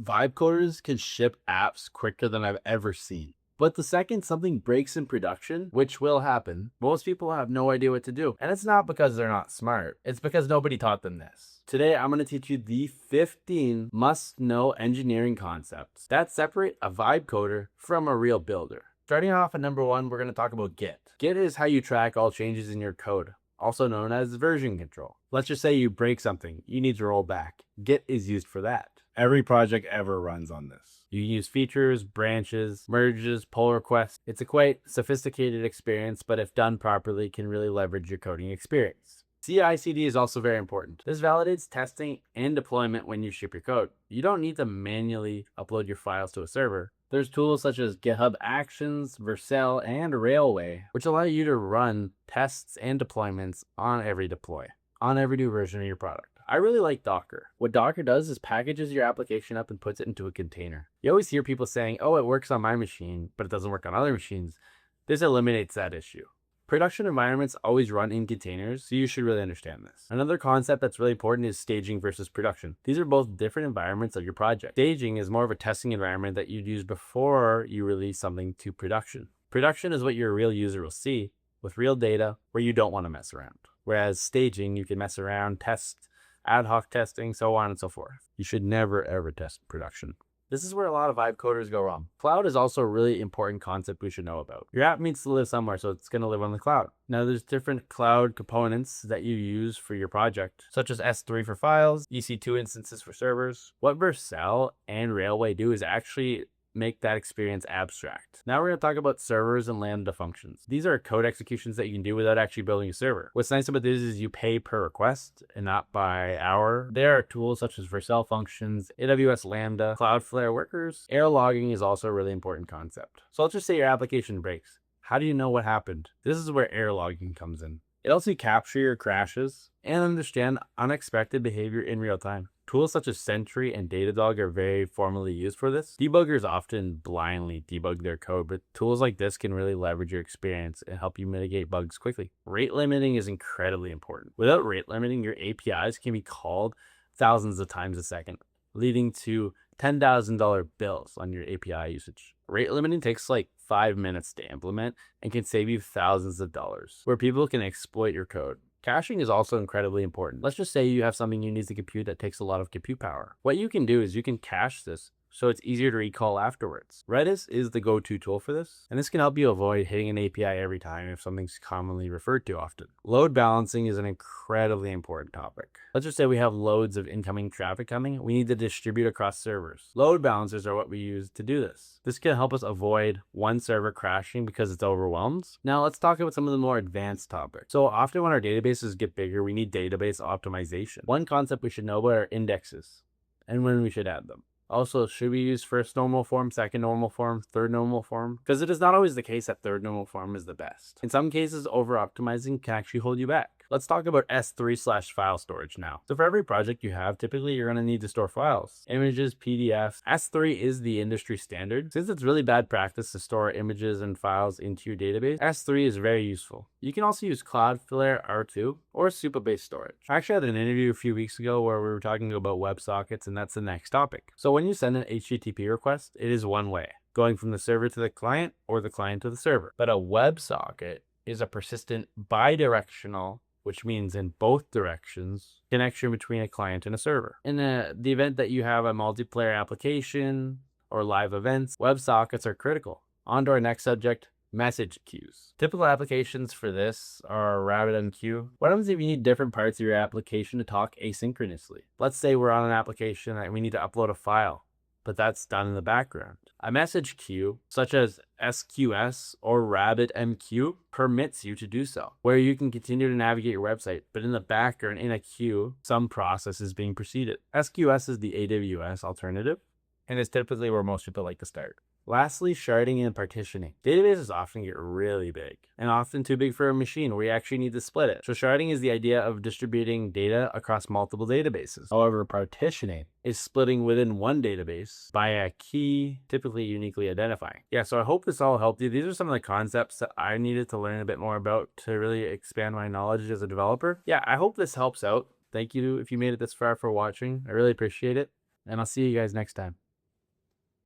Vibe coders can ship apps quicker than I've ever seen. But the second something breaks in production, which will happen, most people have no idea what to do. And it's not because they're not smart, it's because nobody taught them this. Today, I'm going to teach you the 15 must-know engineering concepts that separate a vibe coder from a real builder. Starting off at number 1, we're going to talk about Git. Git is how you track all changes in your code, also known as version control. Let's just say you break something, you need to roll back. Git is used for that. Every project ever runs on this. You use features, branches, merges, pull requests. It's a quite sophisticated experience, but if done properly, can really leverage your coding experience. CI/CD is also very important. This validates testing and deployment when you ship your code. You don't need to manually upload your files to a server. There's tools such as GitHub Actions, Vercel, and Railway, which allow you to run tests and deployments on every new version of your product. I really like Docker. What Docker does is packages your application up and puts it into a container. You always hear people saying, oh, it works on my machine, but it doesn't work on other machines. This eliminates that issue. Production environments always run in containers, so you should really understand this. Another concept that's really important is staging versus production. These are both different environments of your project. Staging is more of a testing environment that you'd use before you release something to production. Production is what your real user will see with real data where you don't want to mess around. Whereas staging, you can mess around, test, ad hoc testing, so on and so forth. You should never ever test production. This is where a lot of vibe coders go wrong. Cloud is also a really important concept we should know about. Your app needs to live somewhere, so it's going to live on the cloud. Now, there's different cloud components that you use for your project, such as S3 for files, EC2 instances for servers. What Vercel and Railway do is actually make that experience abstract. Now we're going to talk about servers and Lambda functions. These are code executions that you can do without actually building a server. What's nice about this is you pay per request and not by hour. There are tools such as Vercel functions, AWS Lambda, Cloudflare workers. Error logging is also a really important concept. So let's just say your application breaks. How do you know what happened? This is where error logging comes in. It helps you capture your crashes and understand unexpected behavior in real time. Tools such as Sentry and Datadog are very formally used for this. Debuggers often blindly debug their code, but tools like this can really leverage your experience and help you mitigate bugs quickly. Rate limiting is incredibly important. Without rate limiting, your APIs can be called thousands of times a second, leading to $10,000 bills on your API usage. Rate limiting takes like 5 minutes to implement and can save you thousands of dollars, where people can exploit your code. Caching is also incredibly important. Let's just say you have something you need to compute that takes a lot of compute power. What you can do is you can cache this so it's easier to recall afterwards. Redis is the go-to tool for this, and this can help you avoid hitting an API every time if something's commonly referred to often. Load balancing is an incredibly important topic. Let's just say we have loads of incoming traffic coming. We need to distribute across servers. Load balancers are what we use to do this. This can help us avoid one server crashing because it's overwhelmed. Now let's talk about some of the more advanced topics. So often when our databases get bigger, we need database optimization. One concept we should know about are indexes and when we should add them. Also, should we use first normal form, second normal form, third normal form? Because it is not always the case that third normal form is the best. In some cases, over-optimizing can actually hold you back. Let's talk about S3/file storage now. So for every project you have, typically you're going to need to store files, images, PDFs. S3 is the industry standard. Since it's really bad practice to store images and files into your database, S3 is very useful. You can also use Cloudflare R2 or Supabase storage. I actually had an interview a few weeks ago where we were talking about WebSockets, and that's the next topic. So when you send an HTTP request, it is one way, going from the server to the client or the client to the server. But a WebSocket is a persistent bidirectional, which means in both directions, connection between a client and a server. In the event that you have a multiplayer application or live events, WebSockets are critical. On to our next subject, message queues. Typical applications for this are RabbitMQ. What happens if you need different parts of your application to talk asynchronously? Let's say we're on an application and we need to upload a file, but that's done in the background. A message queue, such as SQS or RabbitMQ, permits you to do so, where you can continue to navigate your website, but in the background, in a queue, some process is being preceded. SQS is the AWS alternative, and is typically where most people like to start. Lastly, sharding and partitioning. Databases often get really big, and often too big for a machine where you actually need to split it. So sharding is the idea of distributing data across multiple databases. However, partitioning is splitting within one database by a key, typically uniquely identifying. Yeah, so I hope this all helped you. These are some of the concepts that I needed to learn a bit more about to really expand my knowledge as a developer. Yeah, I hope this helps out. Thank you if you made it this far for watching. I really appreciate it, and I'll see you guys next time.